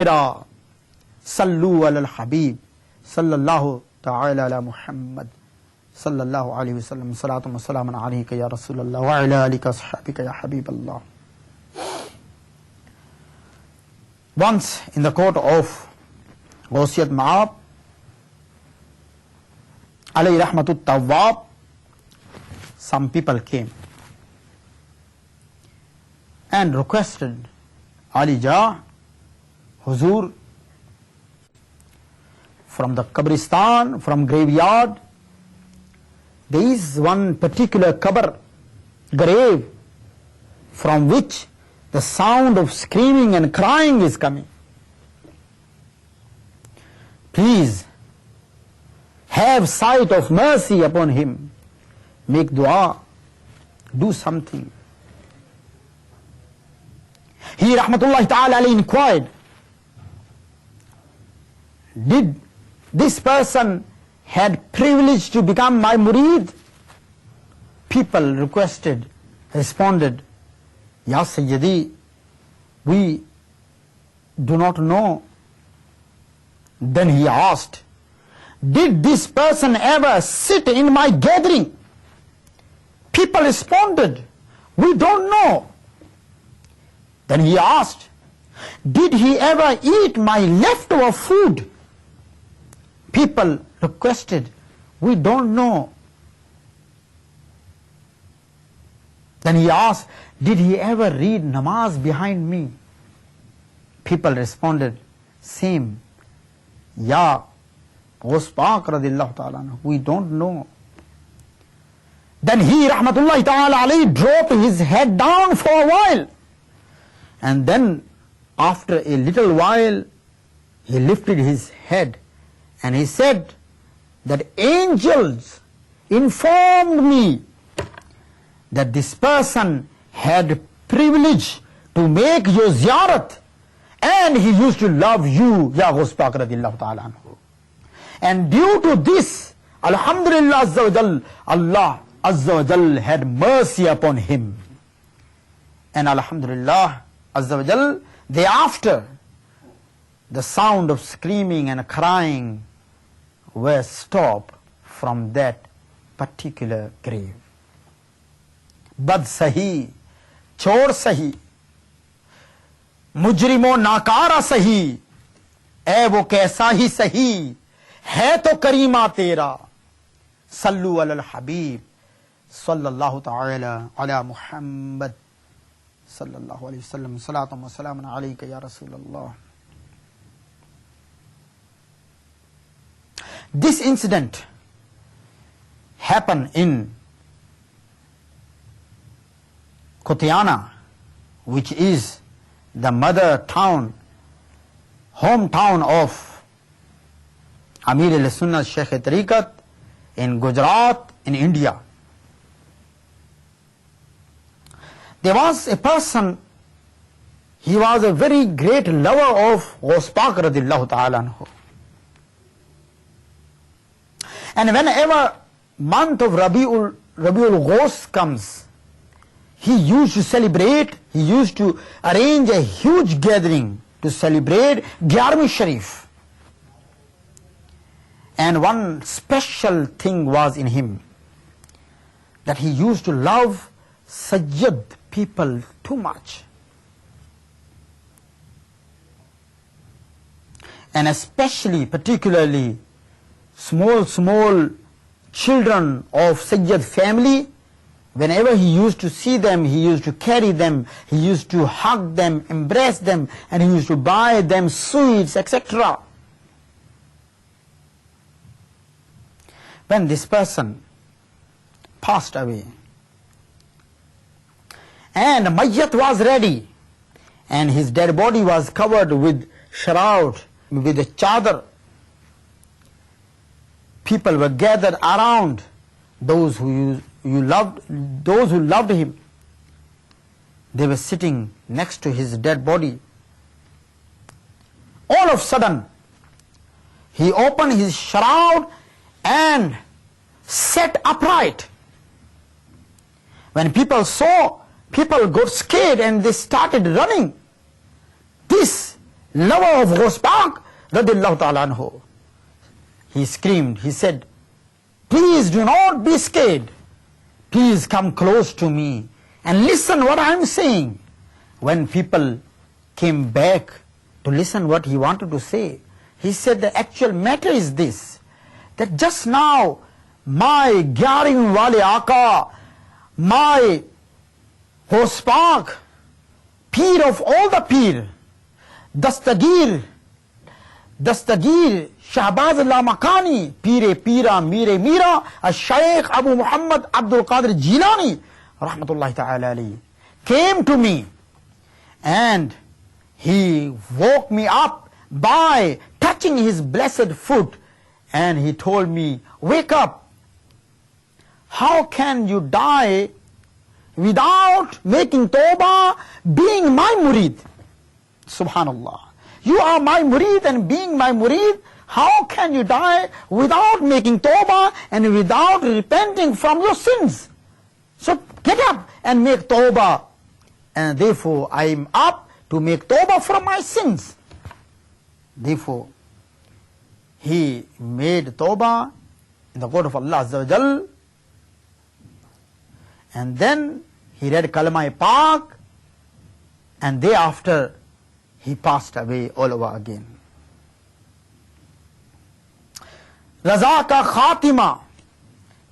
Sallu ala al-Habib sallallahu ta'ala ala Muhammad sallallahu alayhi wa sallam salatu wa salaman alayka ya Rasulallah wa ala alika ashabika ya Habiballah. Once in the court of Ghausiyat Ma'ab alayhi rahmatut tawwab, some people came and requested Ali Jah, Huzur, from the Qabristan, from graveyard, there is one particular qabr, grave, from which the sound of screaming and crying is coming. Please have sight of mercy upon him, make dua, do something. He rahmatullahi ta'ala alayhi inquired, did this person had privilege to become my murid? People responded, Ya Sayyidi, we do not know. Then he asked, did this person ever sit in my gathering? People responded, we don't know. Then he asked, did he ever eat my leftover food? People requested, we don't know. Then he asked, did he ever read namaz behind me? People responded, same. Ya Ghaus Pak radiyallahu ta'ala, we don't know. Then he rahmatullahi ta'ala alayhi dropped his head down for a while. And then after a little while, he lifted his head and he said that angels informed me that this person had privilege to make your ziyarat, and he used to love you, Ya Ghaus Pak radiyallahu ta'ala anhu. And due to this, Alhamdulillah Azza wa Jal, Allah Azza wa Jal had mercy upon him. And Alhamdulillah Azza wa Jal, thereafter, the sound of screaming and crying were stopped from that particular grave. Bad sahi, chor sahi, mujrimo nakara sahi, ए वो कैसा ही सही है तो करीमा तेरा, सल्लु अलल हबीब सल्लल्लाहु ताला अला Muhammad sallallahu alayhi wa sallam salatu wa salamun alayka ya Rasulallah. This incident happened in Kotiana, which is the mother town, hometown of Amir al-Sunnah Shaykh-e-Tariqat in Gujarat in India. There was a person, he was a very great lover of Ghaus Pak radiyallahu ta'ala anhu. And whenever month of Rabiul Ghaus comes, he used to celebrate, he used to arrange a huge gathering to celebrate Gyarmi Sharif. And one special thing was in him, that he used to love Sajjad people too much. And especially, particularly, small children of Sajjad family, whenever he used to see them, he used to carry them, he used to hug them, embrace them, and he used to buy them sweets, etc. When this person passed away, and Mayyat was ready, and his dead body was covered with shroud, with a chadar, people were gathered around those who loved him. They were sitting next to his dead body. All of a sudden, he opened his shroud and sat upright. When people saw, people got scared and they started running. This lover of Ghaus Pak radiyallahu ta'ala anhu. He screamed, he said, please do not be scared. Please come close to me and listen what I am saying. When people came back to listen what he wanted to say, he said the actual matter is this, that just now my Gyaring Wale Aka, my Ghaus Pak, Peer of all the Peer, Dastagir Shahbaz Allah Makani, Pire Pira Mire Mira, Shaykh Abu Muhammad Abdul Qadir Jilani, Rahmatullahi Ta'ala alayhi, came to me and he woke me up by touching his blessed foot, and he told me, wake up. How can you die without making tawbah, being my murid? Subhanallah. You are my murid, and being my murid, how can you die without making tawbah and without repenting from your sins? So get up and make tawbah. And therefore I am up to make tawbah from my sins. Therefore he made tawbah in the court of Allah Azza wa Jal, and then he read Kalama Pak, and thereafter he passed away all over again. रज़ा का Khatima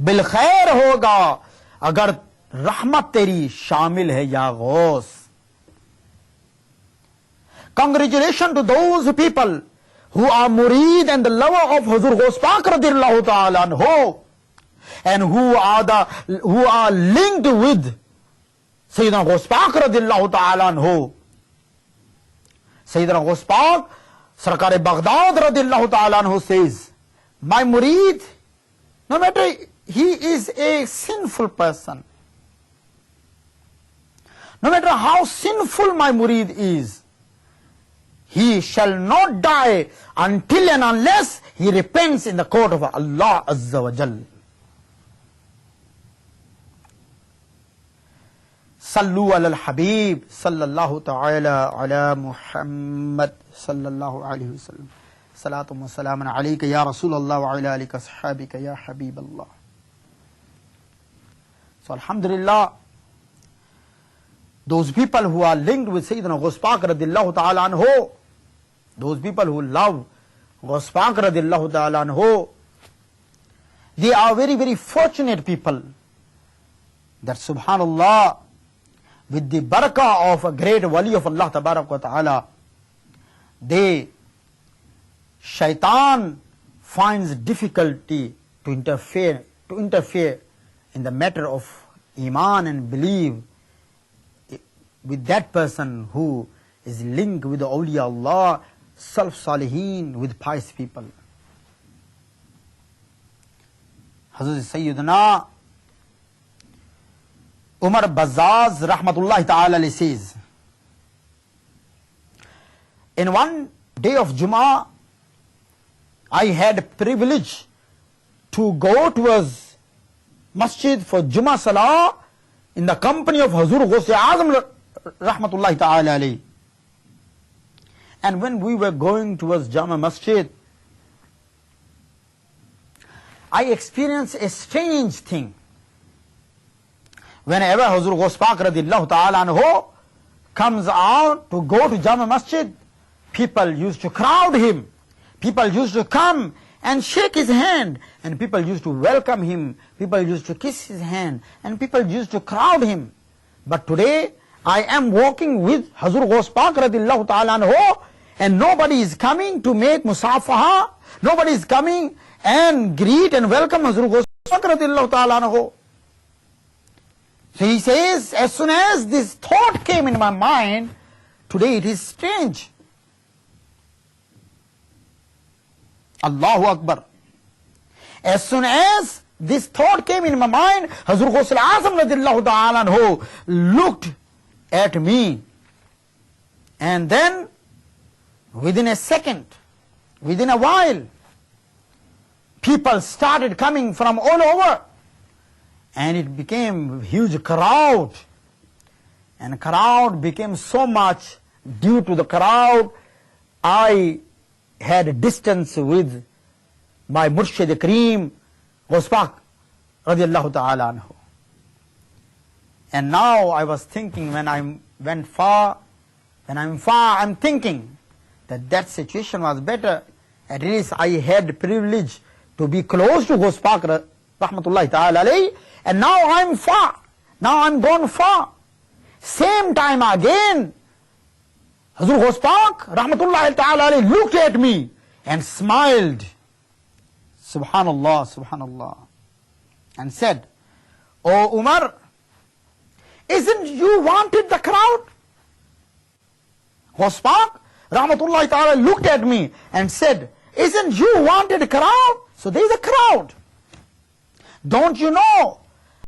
bill खैर होगा अगर रहमत तेरी शामिल है या Ghaus. Congratulations to those people who are murid and the lover of Huzur Ghaus Pak radiyallahu ta'ala anhu, and who are linked with Sayyidina Ghaus Pak radiyallahu ta'ala anhu. Sayyidina Ghaus Pak, Sarkar Baghdad radiyallahu ta'ala anhu says, my murid, no matter he is a sinful person, no matter how sinful my murid is, he shall not die until and unless he repents in the court of Allah Azza wa Jal. Sallu ala al-Habib sallallahu ta'ala ala Muhammad sallallahu alayhi wa sallam. Salatu wa salamun alayka ya Rasulallah wa ala alika ashabika ya Habib Allah. So alhamdulillah, those people who are linked with Sayyidina Ghaus Pak radiyallahu ta'ala anhu, those people who love Ghaus Pak radiyallahu ta'ala anhu, they are very, very fortunate people that subhanallah, with the barakah of a great wali of Allah tabarak wa ta'ala, shaitan finds difficulty to interfere in the matter of iman and belief with that person who is linked with the awliya Allah, self-salihin, with pious people. Hazrat Sayyidina Umar Bazzaz rahmatullahi ta'ala says, in one day of Jummah, I had privilege to go towards masjid for Jummah Salah in the company of Hazur Ghaus Azam rahmatullahi ta'ala alayhi. And when we were going towards Jama Masjid, I experienced a strange thing. Whenever Hazur Ghaus Pak radiyallahu ta'ala anhu comes out to go to Jama Masjid, people used to crowd him. People used to come and shake his hand, and people used to welcome him. People used to kiss his hand, and people used to crowd him. But today, I am walking with Hazur Ghaus Pak radiyallahu ta'ala anhu, and nobody is coming to make musafaha. Nobody is coming and greet and welcome Hazur Ghaus Pak radiyallahu ta'ala anhu. So he says, as soon as this thought came in my mind, today it is strange. Allahu Akbar. As soon as this thought came in my mind, Hazur Ghaus Azam radiyallahu ta'ala anhu looked at me, and then within a second, within a while, people started coming from all over, and it became a huge crowd, and crowd became so much. Due to the crowd, I had distance with my Murshid Kareem, Ghaus Pak, radiallahu ta'ala anhu. And now I was thinking when I'm far, I'm thinking that situation was better. At least I had privilege to be close to Ghaus Pak, rahmatullahi ta'ala alayhi, and now I'm far. Now I'm gone far. Same time again, Hazur Ghaus Pak, rahmatullahi ta'ala alayhi, looked at me and smiled. Subhanallah, subhanallah. And said, "Oh Umar, isn't you wanted the crowd?" Ghaus Pak, rahmatullahi ta'ala, looked at me and said, "Isn't you wanted a crowd?" So there is a crowd. Don't you know